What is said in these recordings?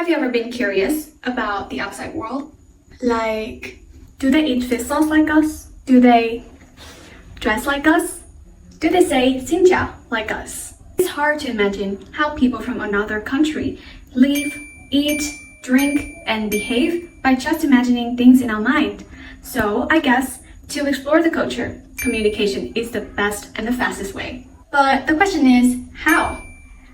Have you ever been curious about the outside world? Like, do they eat fish sauce like us? Do they dress like us? Do they say xin chào like us? It's hard to imagine how people from another country live, eat, drink, and behave by just imagining things in our mind. So I guess to explore the culture, communication is the best and the fastest way. But the question is, how?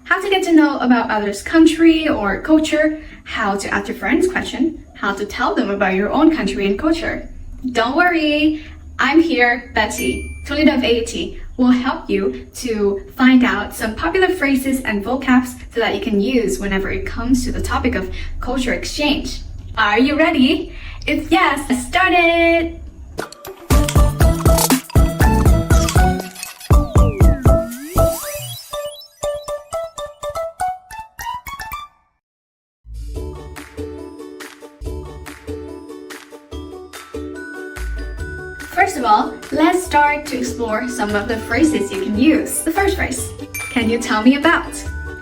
How to get to know about others' country or culture, how to ask your friends question, how to tell them about your own country and culture. Don't worry, I'm here, Betty, Toledo of AAT, will help you to find out some popular phrases and vocabs so that you can use whenever it comes to the topic of culture exchange. Are you ready? If yes, let's start it! First of all, let's start to explore some of the phrases you can use. The first phrase, can you tell me about?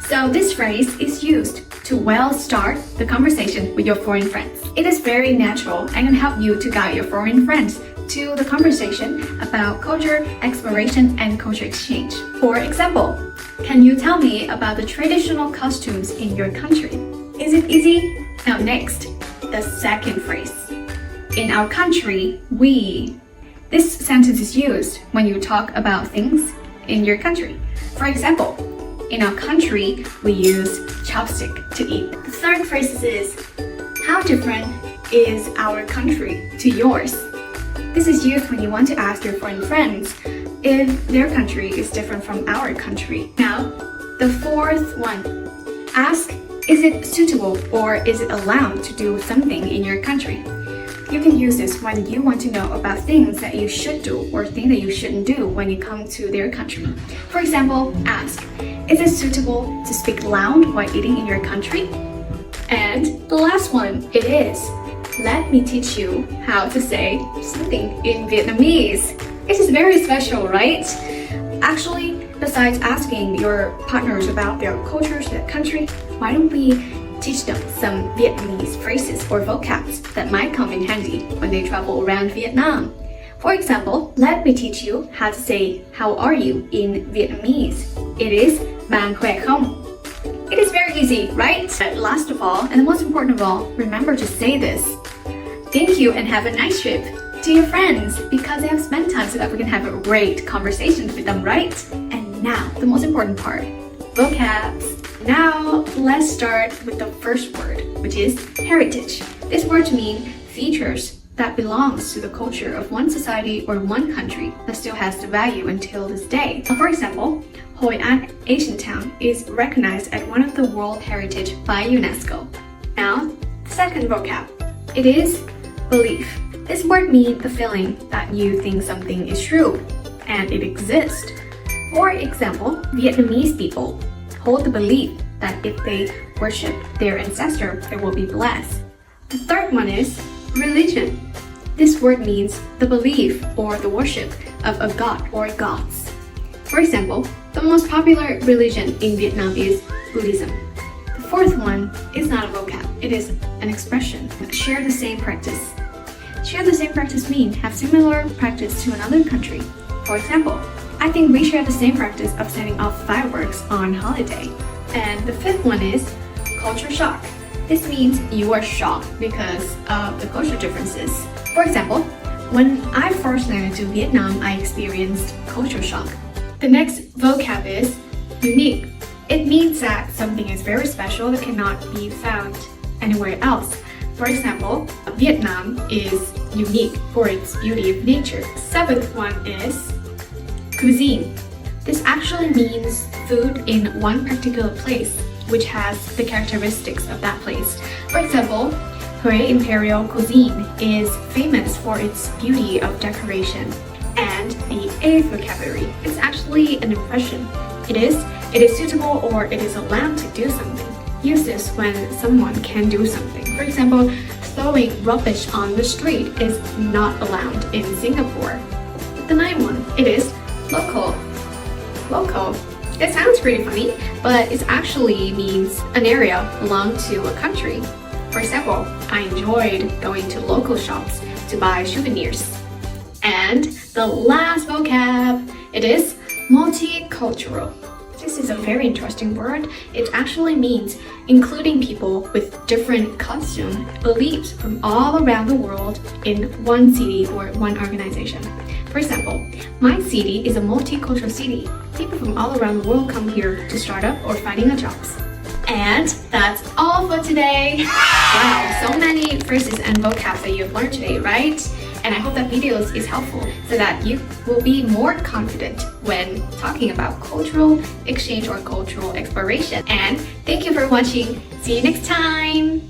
So this phrase is used to well start the conversation with your foreign friends. It is very natural and can help you to guide your foreign friends to the conversation about culture, exploration, and culture exchange. For example, can you tell me about the traditional costumes in your country? Is it easy? Now next, the second phrase. In our country, we. This sentence is used when you talk about things in your country. For example, in our country, we use chopstick to eat. The third phrase is, how different is our country to yours? This is used when you want to ask your foreign friends if their country is different from our country. Now, the fourth one, ask, is it suitable or is it allowed to do something in your country? You can use this when you want to know about things that you should do or things that you shouldn't do when you come to their country. For example, ask, is it suitable to speak loud while eating in your country? And the last one, it is, let me teach you how to say something in Vietnamese. This is very special, right? Actually, besides asking your partners about their cultures, their country, why don't we teach them some Vietnamese phrases or vocabs that might come in handy when they travel around Vietnam. For example, let me teach you how to say how are you in Vietnamese. It is bạn khỏe không? It is very easy, right? But last of all, and the most important of all, remember to say this. Thank you and have a nice trip to your friends because they have spent time so that we can have a great conversation with them, right? And now, the most important part, vocabs. Now, let's start with the first word, which is heritage. This word means features that belongs to the culture of one society or one country that still has the value until this day. For example, Hội An Asian Town is recognized as one of the World Heritage by UNESCO. Now, the second vocab, it is belief. This word means the feeling that you think something is true and it exists. For example, Vietnamese people hold the belief that if they worship their ancestor, they will be blessed. The third one is religion. This word means the belief or the worship of a god or gods. For example, the most popular religion in Vietnam is Buddhism. The fourth one is not a vocab, it is an expression. Share the same practice. Share the same practice means have similar practice to another country. For example, I think we share the same practice of setting off fireworks on holiday. And the fifth one is culture shock. This means you are shocked because of the culture differences. For example, when I first landed to Vietnam, I experienced culture shock. The next vocab is unique. It means that something is very special that cannot be found anywhere else. For example, Vietnam is unique for its beauty of nature. The seventh one is cuisine. This actually means food in one particular place, which has the characteristics of that place. For example, Huế Imperial Cuisine is famous for its beauty of decoration. And the eighth vocabulary is actually an impression. It is suitable or it is allowed to do something. Use this when someone can do something. For example, throwing rubbish on the street is not allowed in Singapore. The ninth one, it is local. Local It sounds pretty funny, but it actually means an area belong to a country. For example, I enjoyed going to local shops to buy souvenirs. And the last vocab, it is multicultural. This is a very interesting word. It actually means including people with different costume, beliefs from all around the world in one city or one organization. For example, my city is a multicultural city. People from all around the world come here to start up or finding jobs. And that's all for today. Wow, so many phrases and vocabs that you've learned today, right? And I hope that video is helpful so that you will be more confident when talking about cultural exchange or cultural exploration. And thank you for watching. See you next time.